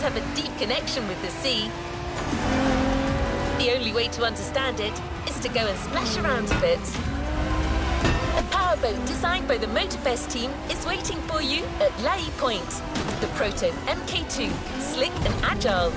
boats have a deep connection with the sea. The only way to understand it is to go and splash around a bit. A powerboat designed by the MotorFest team is waiting for you at Lai Point. The Proto MK2, slick and agile.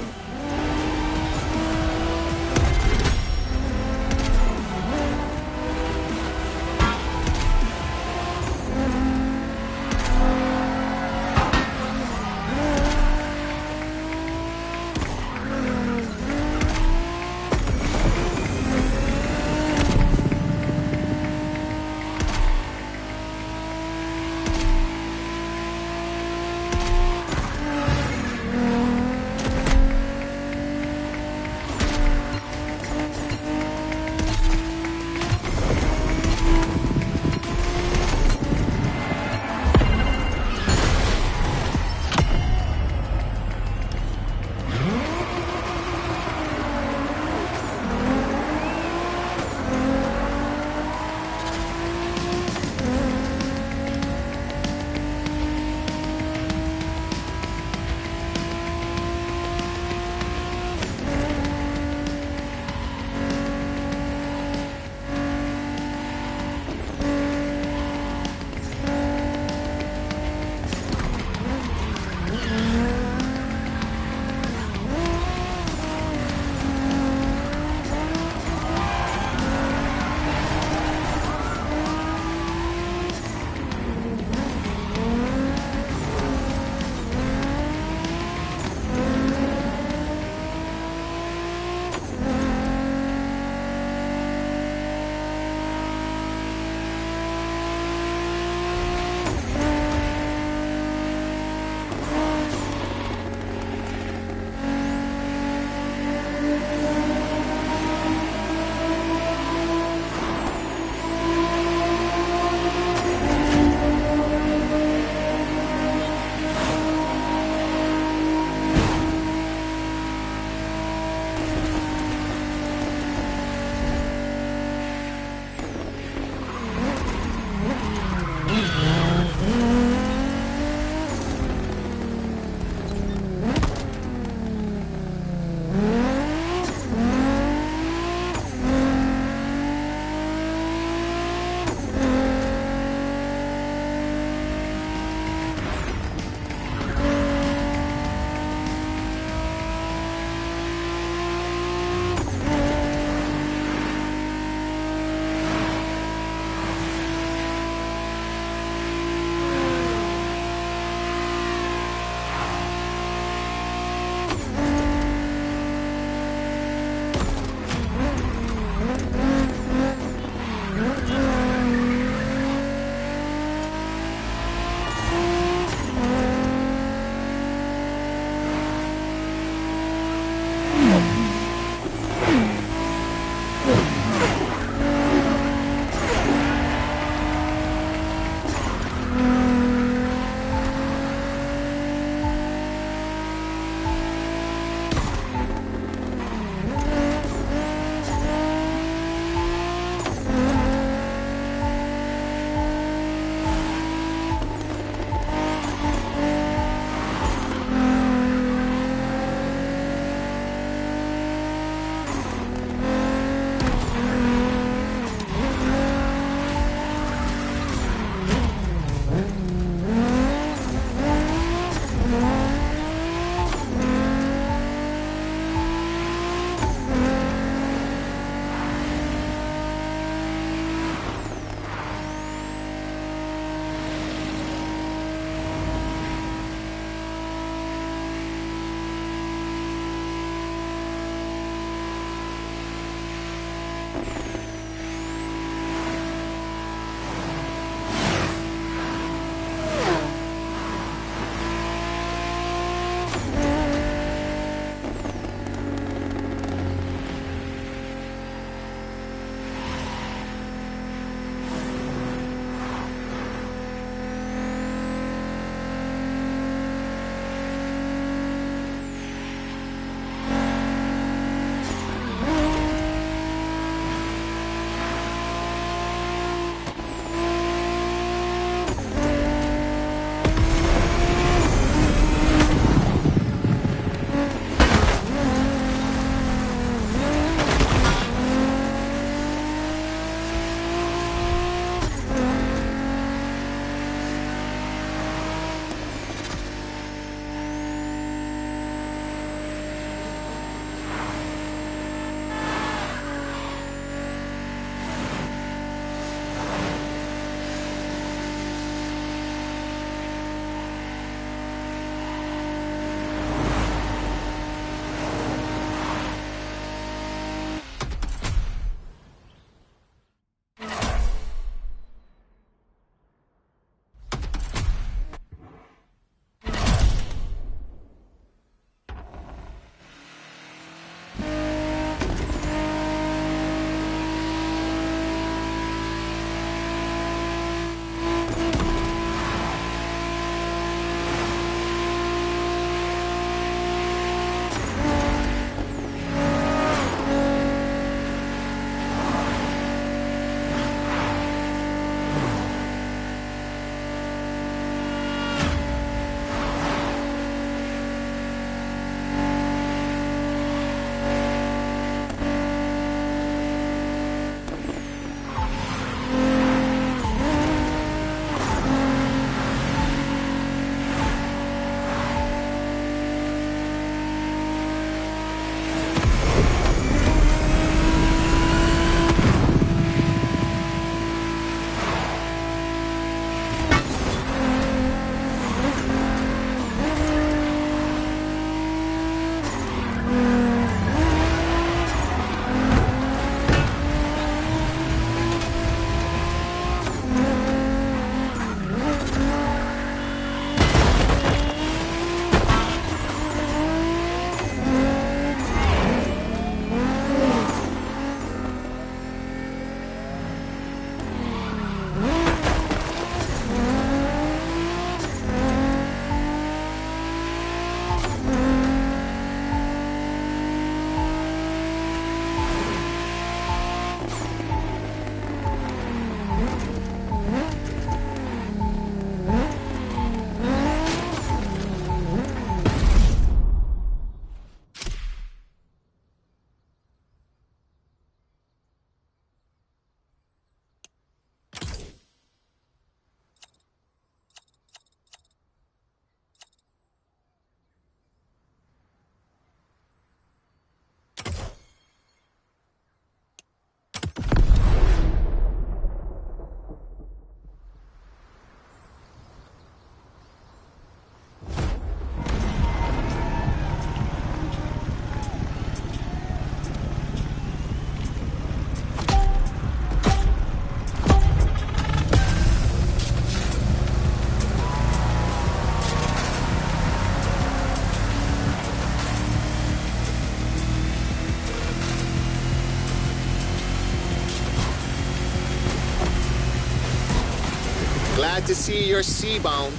Glad to see you're sea-bound.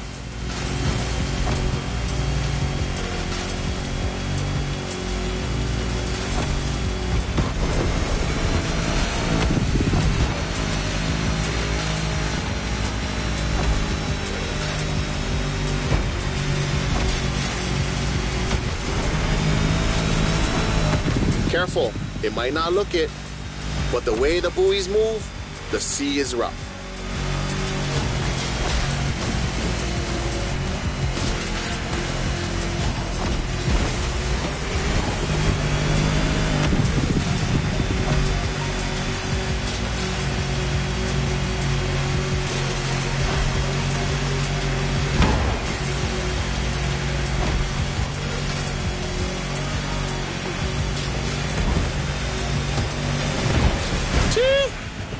Careful, it might not look it, but the way the buoys move, the sea is rough.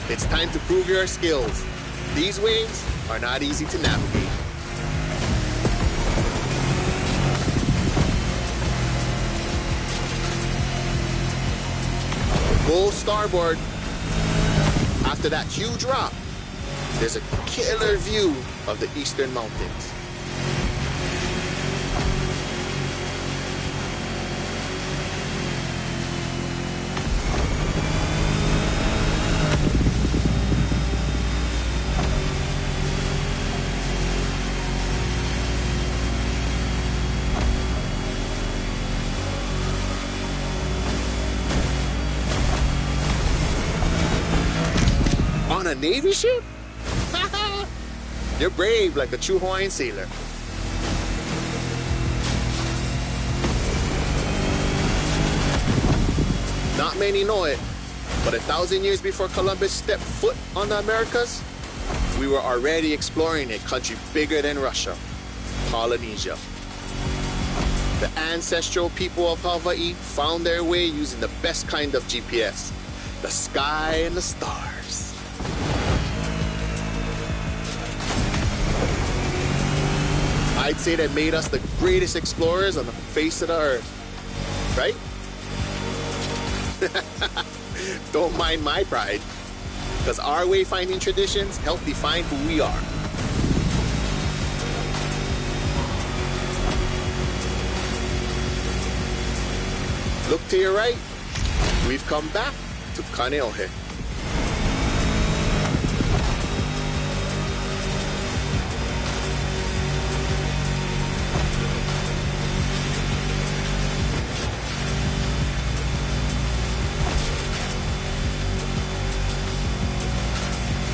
It's time to prove your skills. These waves are not easy to navigate. Go starboard. After that huge rock, there's a killer view of the eastern mountains. On a Navy ship? You're brave like a true Hawaiian sailor. Not many know it, but 1,000 years before Columbus stepped foot on the Americas, we were already exploring a country bigger than Russia, Polynesia. The ancestral people of Hawaii found their way using the best kind of GPS, the sky and the stars. I'd say that made us the greatest explorers on the face of the earth, right? Don't mind my pride, because our wayfinding traditions help define who we are. Look to your right, we've come back to Kaneohe.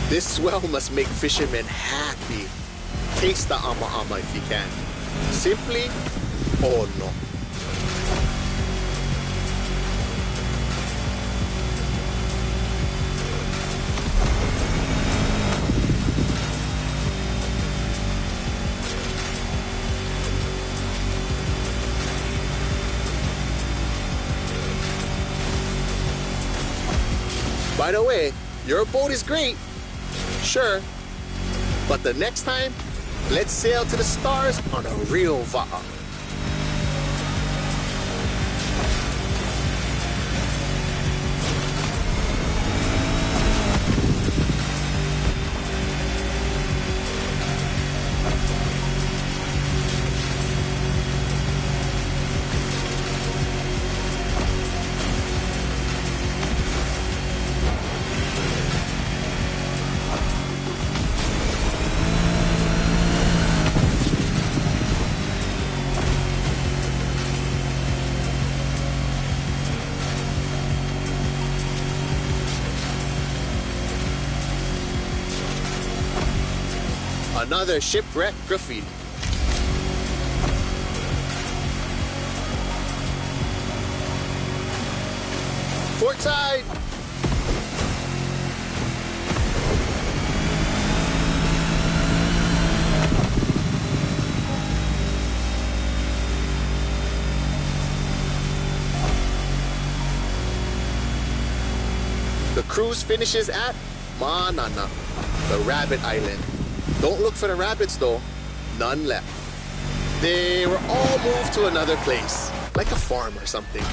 This swell must make fishermen happy. Taste the ama-ama if you can. Simply, oh no. By the way, your boat is great. Sure, but the next time, let's sail to the stars on a real va'a. Another shipwreck graffiti. Port side! The cruise finishes at Ma'anana, the Rabbit Island. Don't look for the rabbits though, none left. They were all moved to another place, like a farm or something.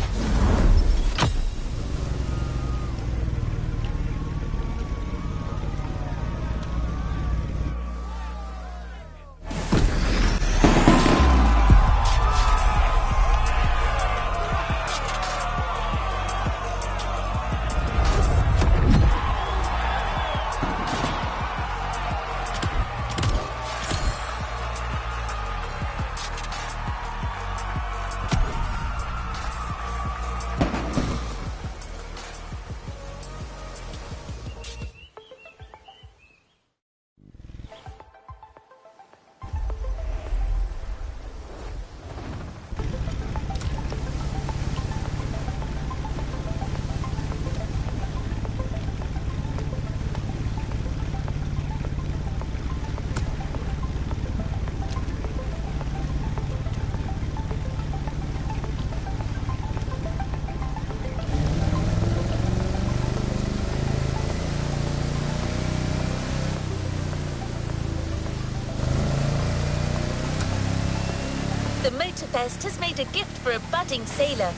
Fest has made a gift for a budding sailor.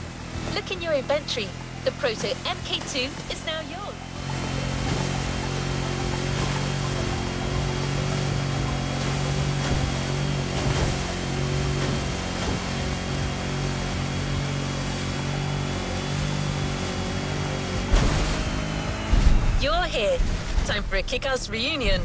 Look in your inventory. The Proto MK2 is now yours. You're here. Time for a kick-ass reunion.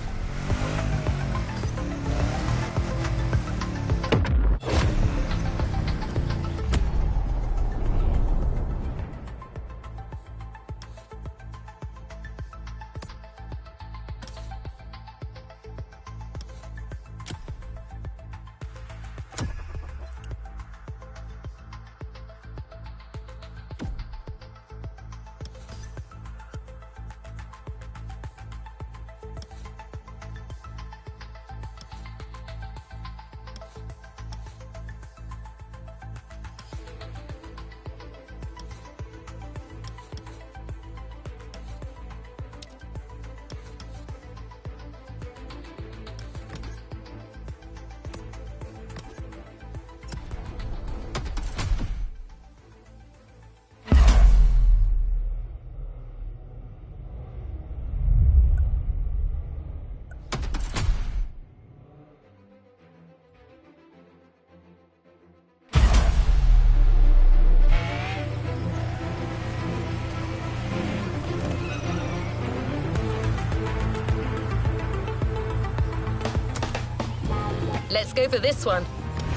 Let's go for this one.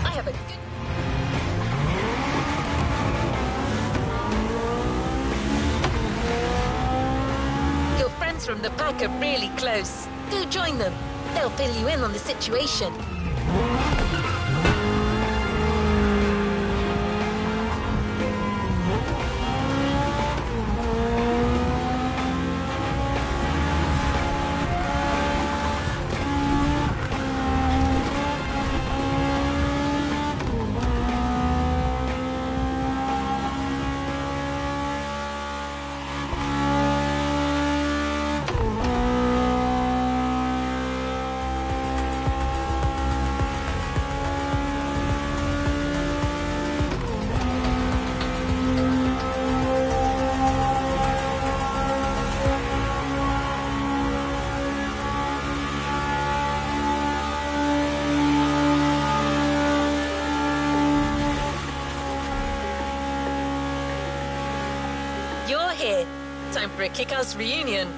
I have a good... Your friends from the pack are really close. Go join them. They'll fill you in on the situation. You're here. Time for a kick-ass reunion.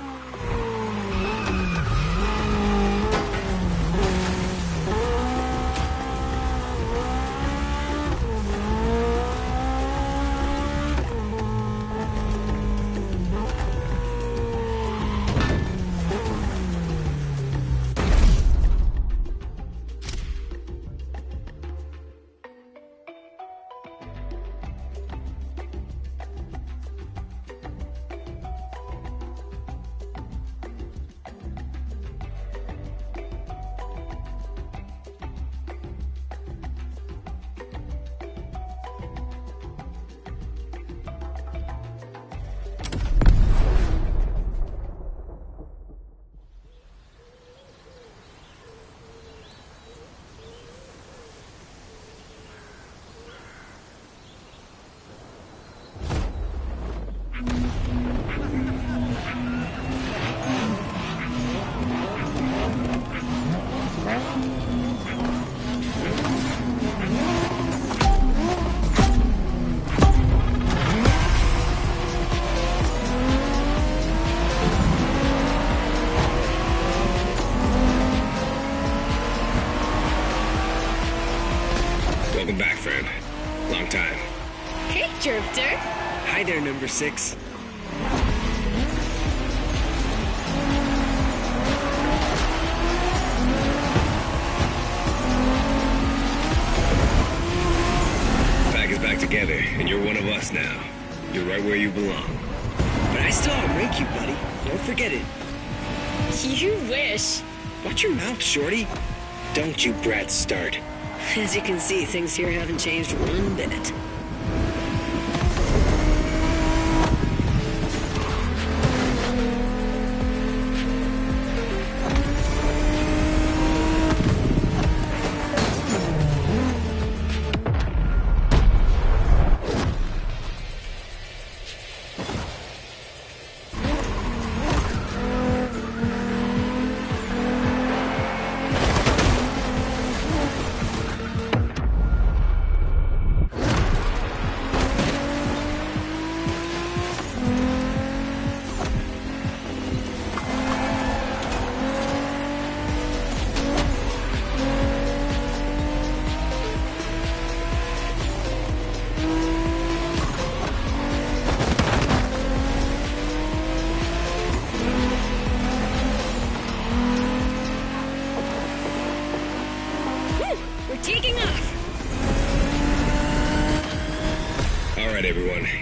Welcome back, friend. Long time. Hey, Jerpter. Hi there, number 6. Pack is back together, and you're one of us now. You're right where you belong. But I still outrank you, buddy. Don't forget it. You wish. Watch your mouth, shorty. Don't you brats start. As you can see, things here haven't changed one bit.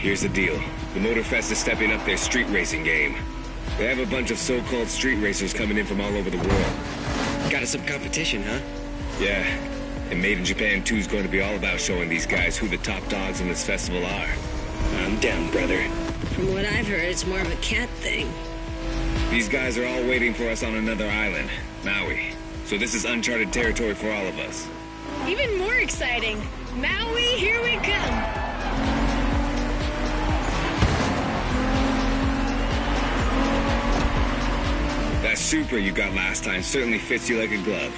Here's the deal. The Motor Fest is stepping up their street racing game. They have a bunch of so-called street racers coming in from all over the world. Got us some competition, huh? Yeah, and Made in Japan 2 is going to be all about showing these guys who the top dogs in this festival are. I'm down, brother. From what I've heard, it's more of a cat thing. These guys are all waiting for us on another island, Maui. So this is uncharted territory for all of us. Even more exciting. Maui, here we come. That Supra you got last time certainly fits you like a glove.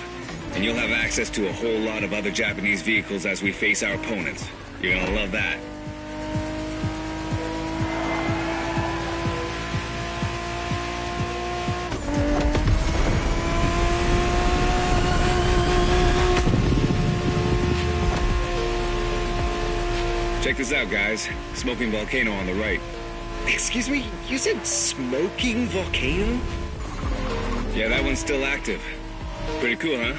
And you'll have access to a whole lot of other Japanese vehicles as we face our opponents. You're gonna love that. Check this out, guys. Smoking volcano on the right. Excuse me, you said smoking volcano? Yeah, that one's still active. Pretty cool, huh?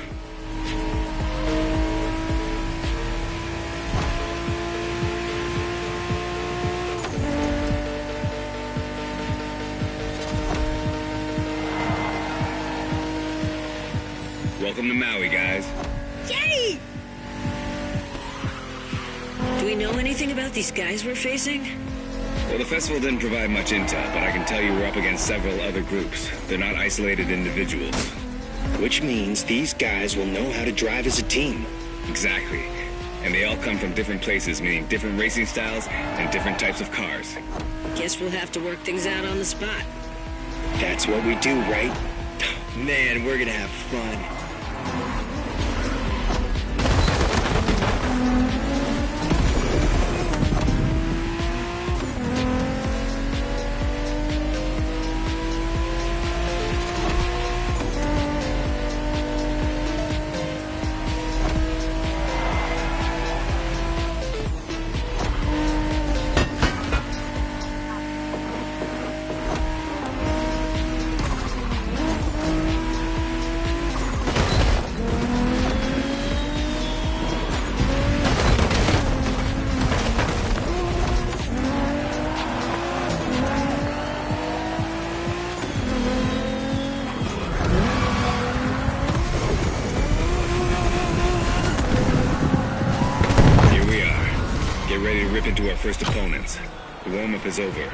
Welcome to Maui, guys. Yay! Do we know anything about these guys we're facing? Well, the festival didn't provide much intel, but I can tell you we're up against several other groups. They're not isolated individuals. Which means these guys will know how to drive as a team. Exactly. And they all come from different places, meaning different racing styles and different types of cars. Guess we'll have to work things out on the spot. That's what we do, right? Man, we're gonna have fun. Into our first opponents. The warm-up is over.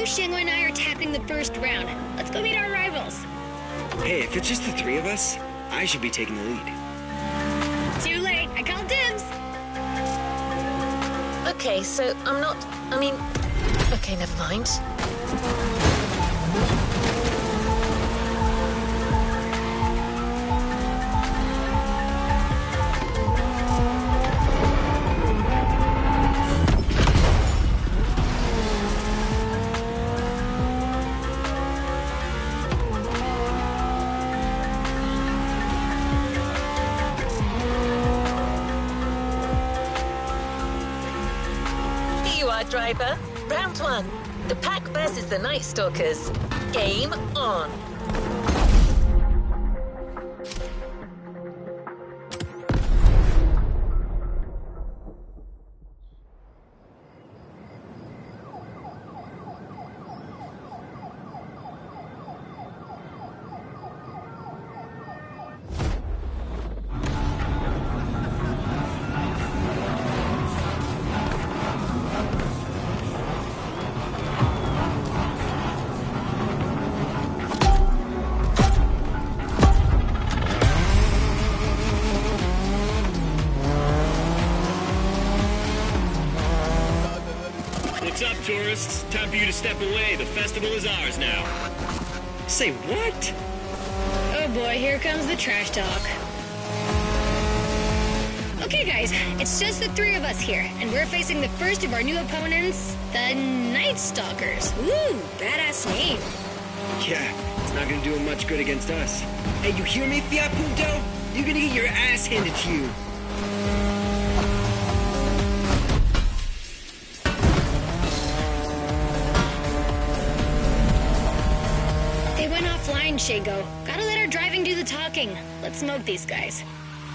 Shingo and I are tapping the first round. Let's go meet our rivals. Hey, if it's just the three of us, I should be taking the lead. Too late. I called dibs. Okay, so okay, never mind. Driver, round one. The pack versus the Night Stalkers. Game on. What's up, tourists? Time for you to step away. The festival is ours now. Say what? Oh boy, here comes the trash talk. Okay, guys, it's just the three of us here, and we're facing the first of our new opponents, the Night Stalkers. Ooh, badass name. Yeah, it's not gonna do him much good against us. Hey, you hear me, Fiat Punto? You're gonna get your ass handed to you. They went offline, Shago. Gotta let our driving do the talking. Let's smoke these guys.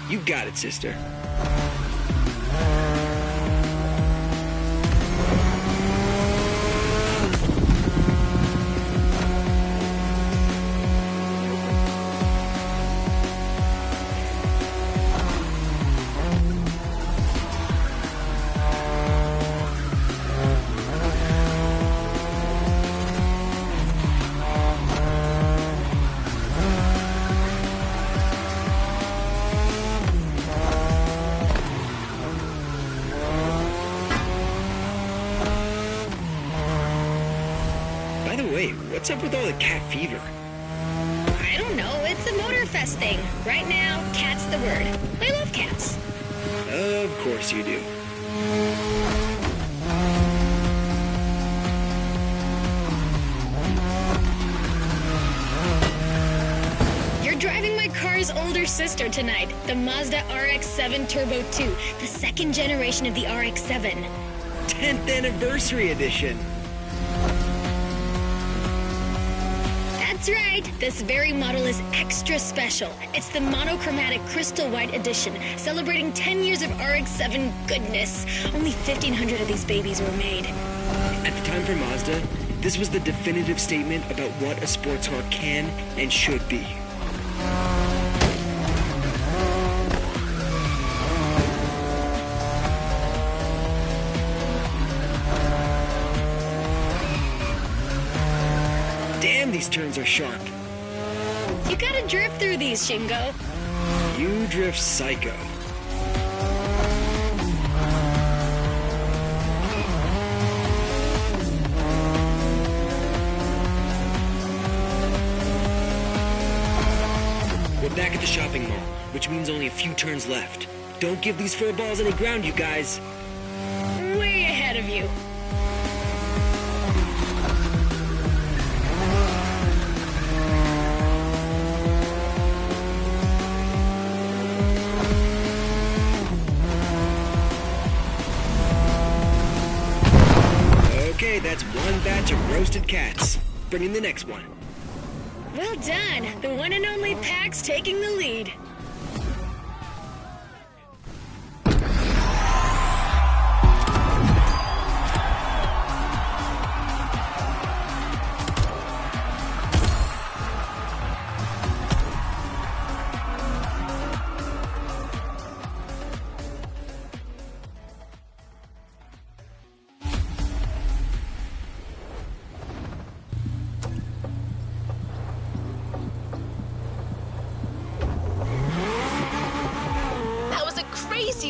You got it, sister. By the way, what's up with all the cat fever? I don't know, it's a Motor Fest thing. Right now, cat's the word. I love cats. Of course you do. You're driving my car's older sister tonight, the Mazda RX-7 Turbo 2, the second generation of the RX-7. 10th anniversary edition. That's right, this very model is extra special. It's the monochromatic crystal white edition, celebrating 10 years of RX-7 goodness. Only 1,500 of these babies were made. At the time for Mazda, this was the definitive statement about what a sports car can and should be. Damn, these turns are sharp. You gotta drift through these, Shingo. You drift psycho. We're back at the shopping mall, which means only a few turns left. Don't give these fur balls any ground, you guys. Way ahead of you. Okay, that's one batch of roasted cats. Bring in the next one. Well done. The one and only Pax taking the lead.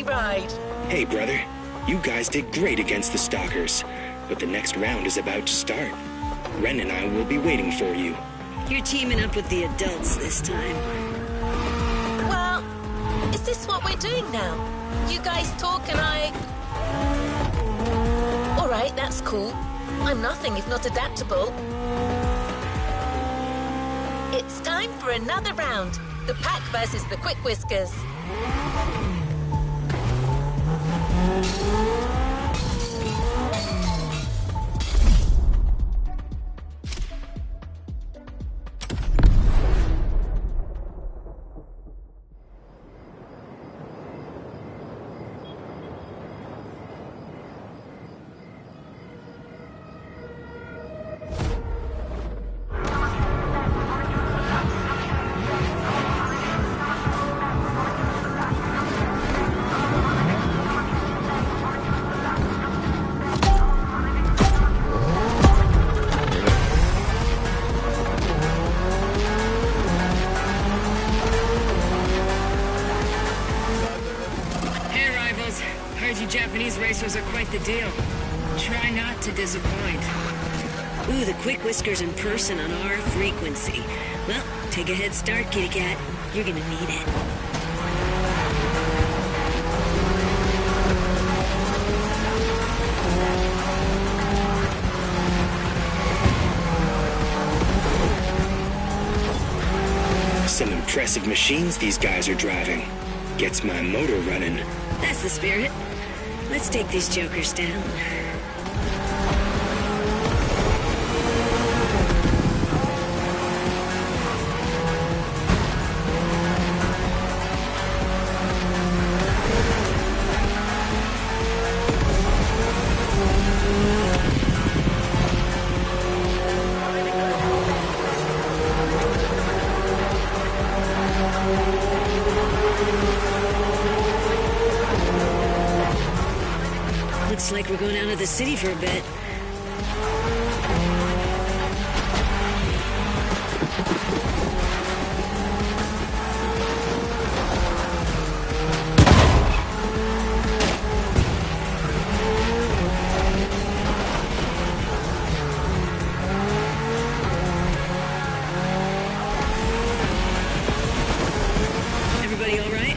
Ride. Hey, brother. You guys did great against the Stalkers, but the next round is about to start. Ren and I will be waiting for you. You're teaming up with the adults this time. Well, is this what we're doing now? You guys talk and I... All right, that's cool. I'm nothing if not adaptable. It's time for another round. The Pack versus the Quick Whiskers. Japanese racers are quite the deal. Try not to disappoint. Ooh, the Quick Whiskers in person on our frequency. Well, take a head start, kitty cat. You're gonna need it. impressive machines these guys are driving. Gets my motor running. That's the spirit. Let's take these jokers down. Looks like we're going out of the city for a bit. Everybody all right?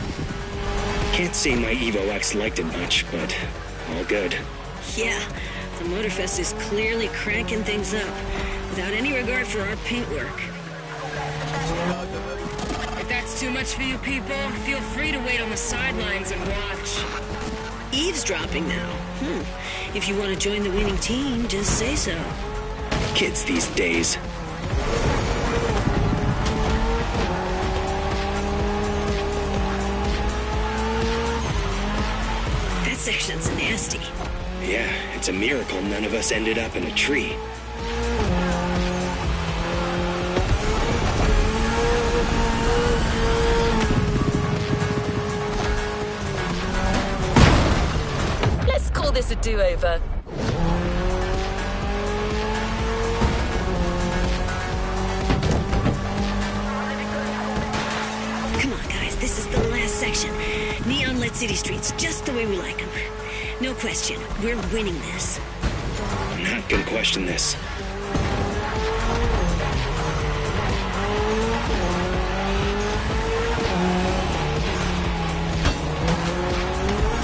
Can't say my Evo X liked it much, but all good. Yeah, the Motorfest is clearly cranking things up, without any regard for our paintwork. If that's too much for you people, feel free to wait on the sidelines and watch. Eavesdropping now. If you want to join the winning team, just say so. Kids these days. That section's nasty. Yeah, it's a miracle none of us ended up in a tree. Let's call this a do-over. Come on, guys, this is the last section. Neon-lit city streets, just the way we like them. No question, we're winning this. I'm not gonna question this.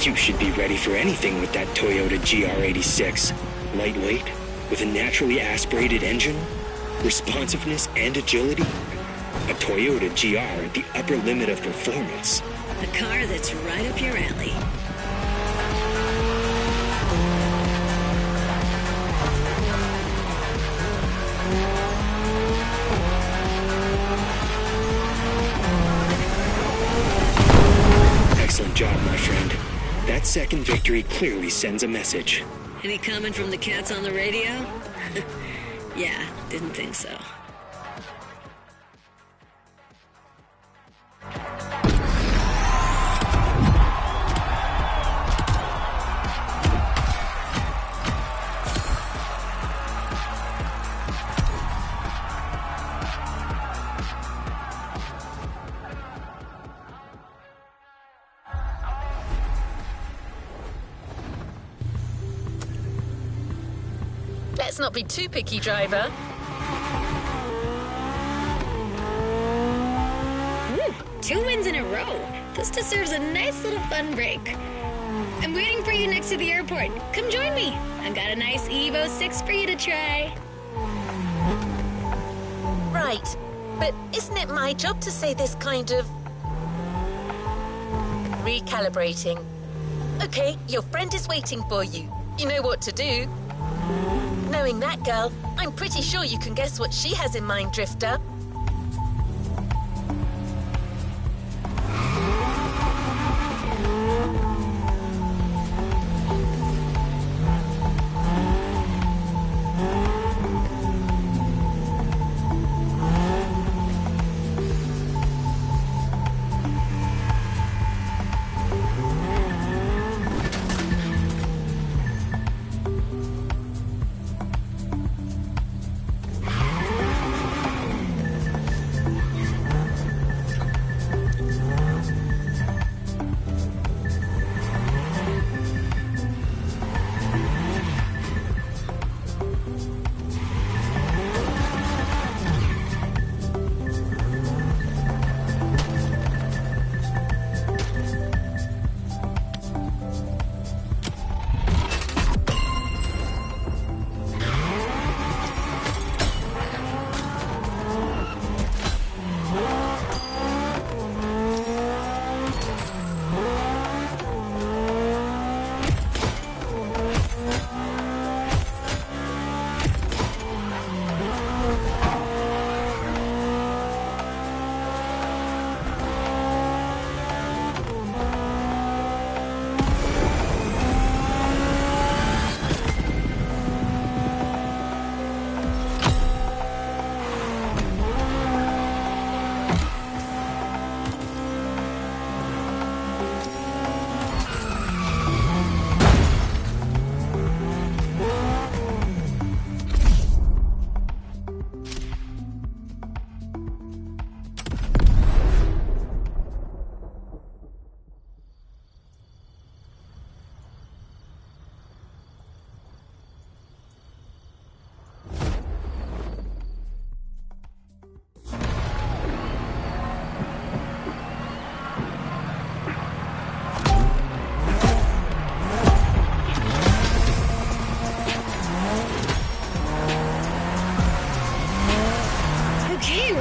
You should be ready for anything with that Toyota GR86. Lightweight, with a naturally aspirated engine, responsiveness and agility. A Toyota GR at the upper limit of performance. A car that's right up your alley. Excellent job, my friend. That second victory clearly sends a message. Any comment from the cats on the radio? Yeah, didn't think so. Let's not be too picky, driver. Woo! 2 wins in a row. This deserves a nice little fun break. I'm waiting for you next to the airport. Come join me. I've got a nice Evo 6 for you to try. Right. But isn't it my job to say this kind of... recalibrating? Okay, your friend is waiting for you. You know what to do. Knowing that girl, I'm pretty sure you can guess what she has in mind, Drifter.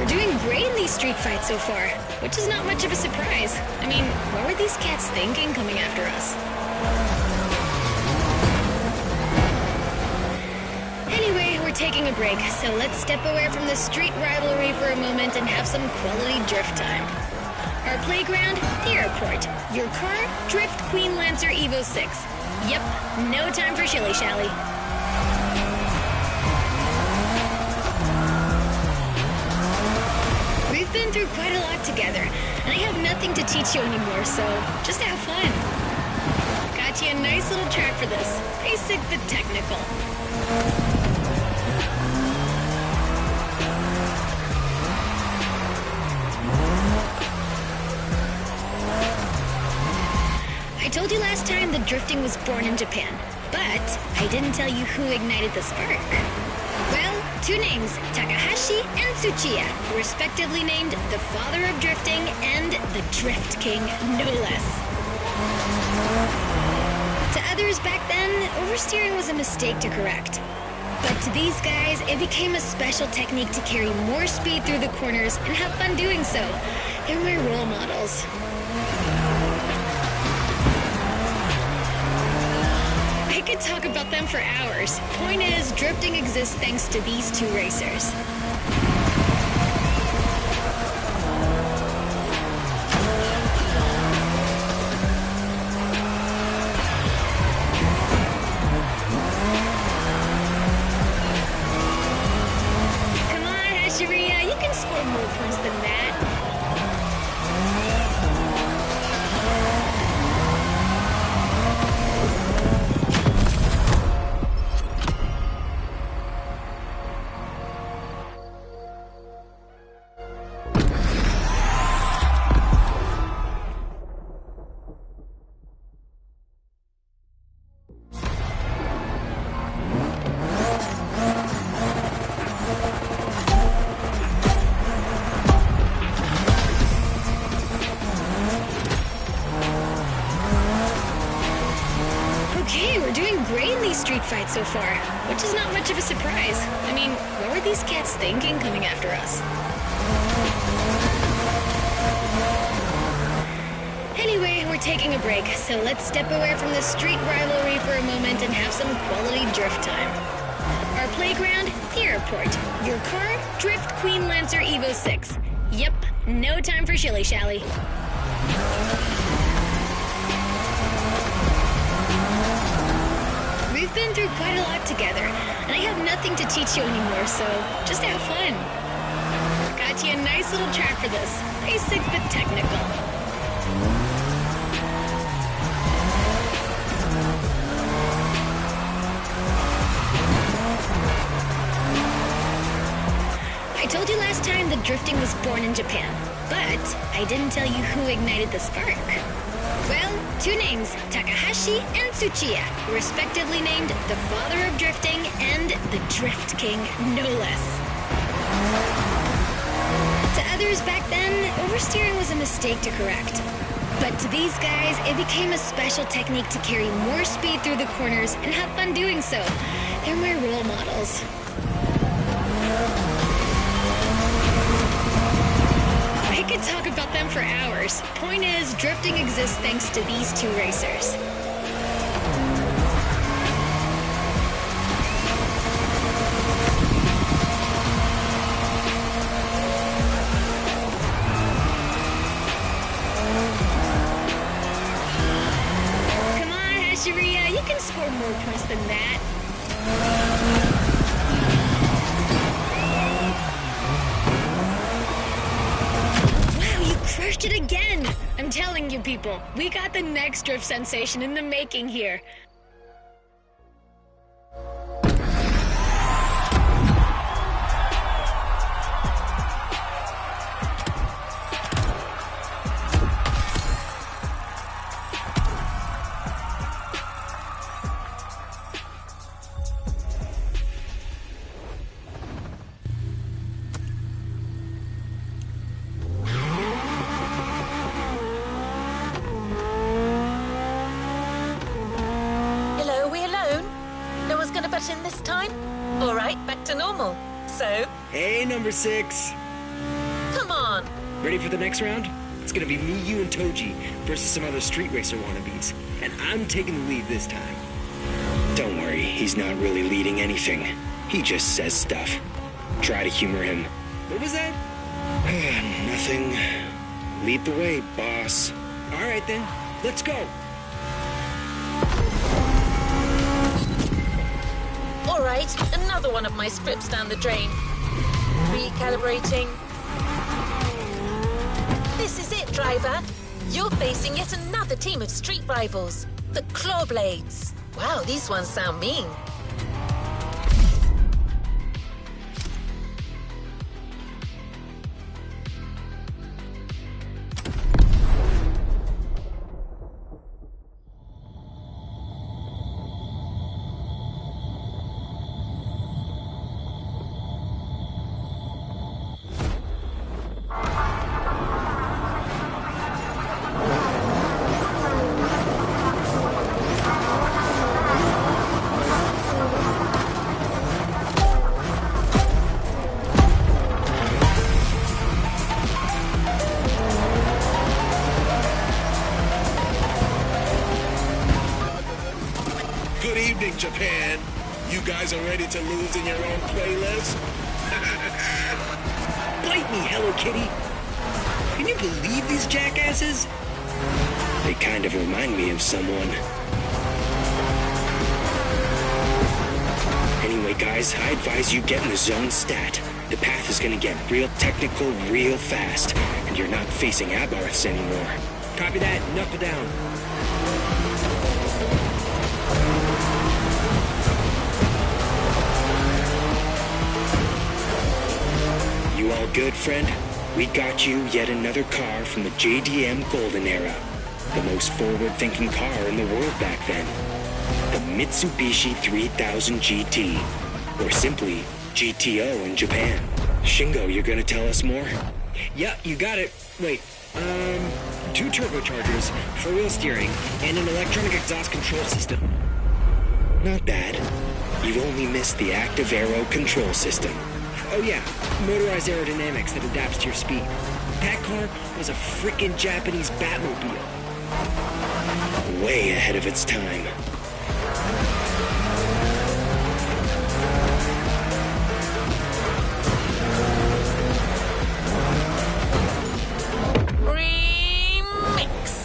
we're doing great in these street fights so far, which is not much of a surprise. I mean, what were these cats thinking coming after us? Anyway, we're taking a break, so let's step away from the street rivalry for a moment and have some quality drift time. Our playground, the airport. Your car, Drift Queen Lancer Evo 6. Yep, no time for shilly-shally. We've been through quite a lot together, and I have nothing to teach you anymore, so just have fun. Got you a nice little track for this. Basic but technical. I told you last time that drifting was born in Japan, but I didn't tell you who ignited the spark. Well, two names, Takahashi and Tsuchiya, respectively named the father of drifting and the Drift King, no less. To others back then, oversteering was a mistake to correct. But to these guys, it became a special technique to carry more speed through the corners and have fun doing so. They're my role models. I could talk about them for hours. Point is, drifting exists thanks to these two racers. Come on, Hashiria, you can score more points than that. Street fight so far, which is not much of a surprise. I mean, what were these cats thinking coming after us? Anyway, we're taking a break, so let's step away from the street rivalry for a moment and have some quality drift time. Our playground, the airport. Your car, Drift Queen Lancer Evo 6. Yep, no time for shilly-shally. We've been through quite a lot together, and I have nothing to teach you anymore, so just have fun. Got you a nice little track for this. Basic but technical. I told you last time that drifting was born in Japan, but I didn't tell you who ignited the spark. Well, two names, Takahashi and Tsuchiya, respectively named the father of drifting and the Drift King, no less. To others back then, oversteering was a mistake to correct. But to these guys, it became a special technique to carry more speed through the corners and have fun doing so. They're my role models. I could talk about them for hours. Point is, drifting exists thanks to these two racers. Come on, Hashiria, you can score more points than that. Crushed it again! I'm telling you people, we got the next drift sensation in the making here. In this time? All right, back to normal. So? Hey, number 6. Ready for the next round? It's gonna be me, you, and Toji versus some other street racer wannabes. And I'm taking the lead this time. Don't worry, he's not really leading anything. He just says stuff. Try to humor him. What was that? Nothing. Lead the way, boss. All right then, let's go. All right, another one of my scripts down the drain. Recalibrating. This is it, driver. You're facing yet another team of street rivals, the Clawblades. Wow, these ones sound mean. Good evening, Japan. You guys are ready to lose in your own playlist? Bite me, Hello Kitty. Can you believe these jackasses? They kind of remind me of someone. Anyway, guys, I advise you get in the zone stat. The path is gonna get real technical real fast, and you're not facing Abarths anymore. Copy that, knuckle down. You all good, friend? We got you yet another car from the JDM Golden Era. The most forward-thinking car in the world back then. The Mitsubishi 3000 GT. Or simply, GTO in Japan. Shingo, you're gonna tell us more? Yeah, you got it. Wait, 2 turbochargers, 4-wheel steering, and an electronic exhaust control system. Not bad. You've only missed the active aero control system. Oh yeah, motorized aerodynamics that adapts to your speed. That car was a frickin' Japanese Batmobile. Way ahead of its time. Remix.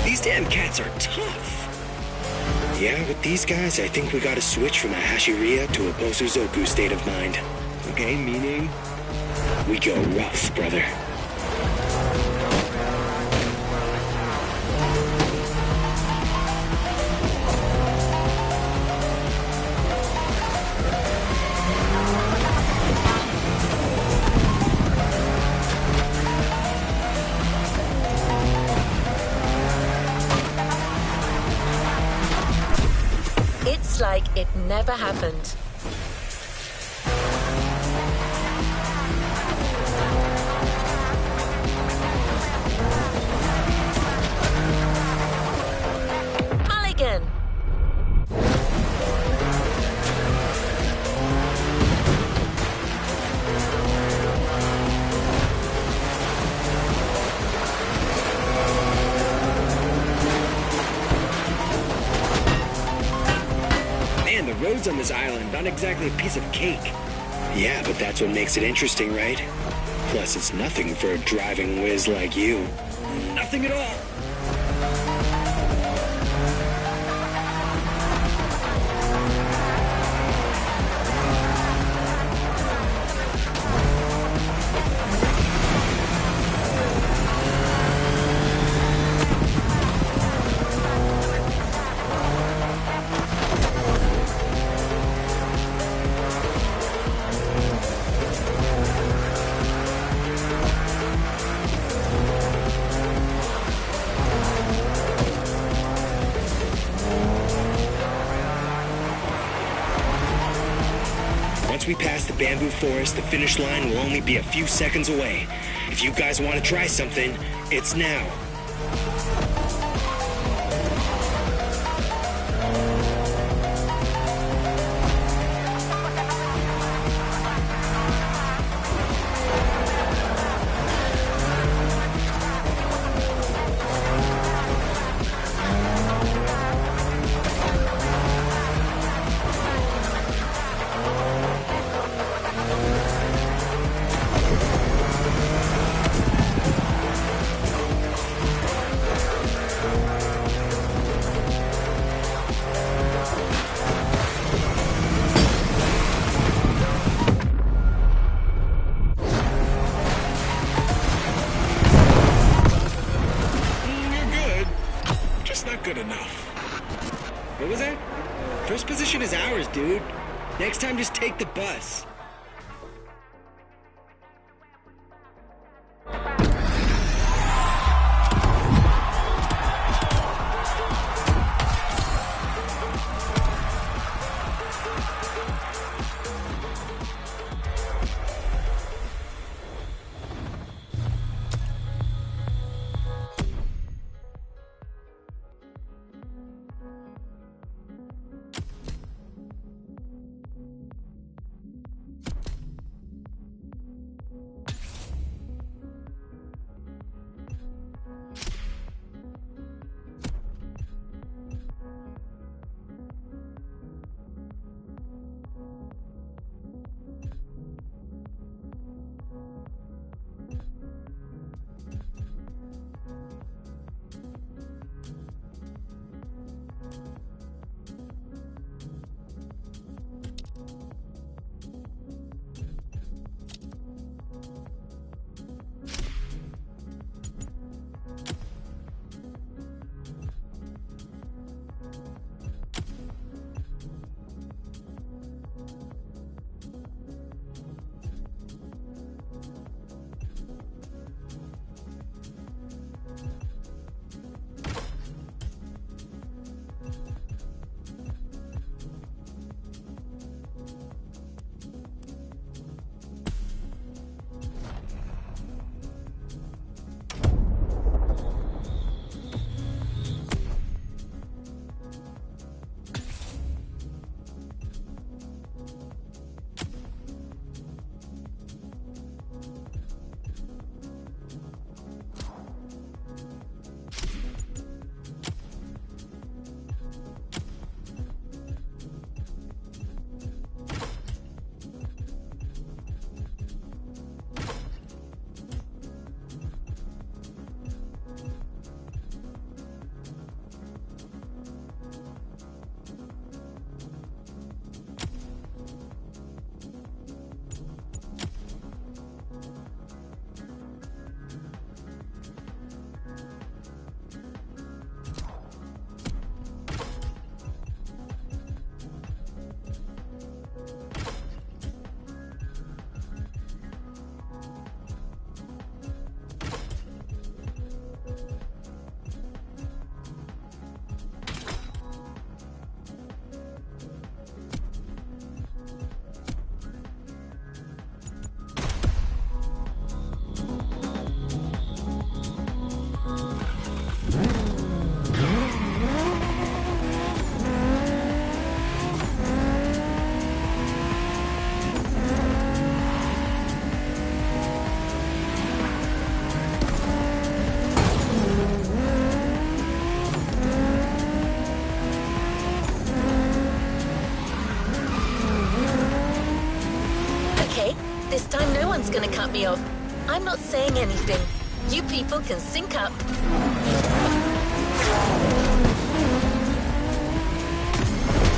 These damn cats are tough. Yeah, with these guys, I think we gotta switch from a Hashiria to a Bosuzoku state of mind. Okay, meaning? We go rough, brother. It's like it never happened. Mulligan. Man, the roads on this island aren't exactly a piece of cake. Yeah, but that's what makes it interesting, right? Plus, it's nothing for a driving whiz like you. Nothing at all. we pass the bamboo forest, the finish line will only be a few seconds away. If you guys want to try something, it's now. What was that? First position is ours, dude. Next time, just take the bus. This time no one's gonna cut me off. I'm not saying anything. You people can sync up.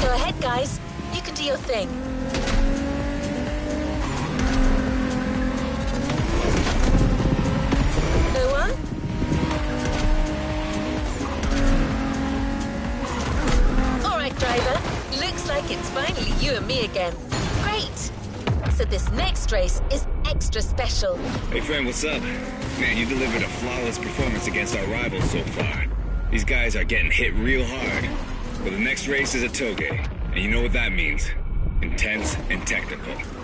Go ahead, guys. You can do your thing. No one? All right, driver. Looks like it's finally you and me again. Great. So this next race is extra special. Hey friend, what's up? Man, you delivered a flawless performance against our rivals so far. These guys are getting hit real hard. But the next race is a toge, and you know what that means. Intense and technical.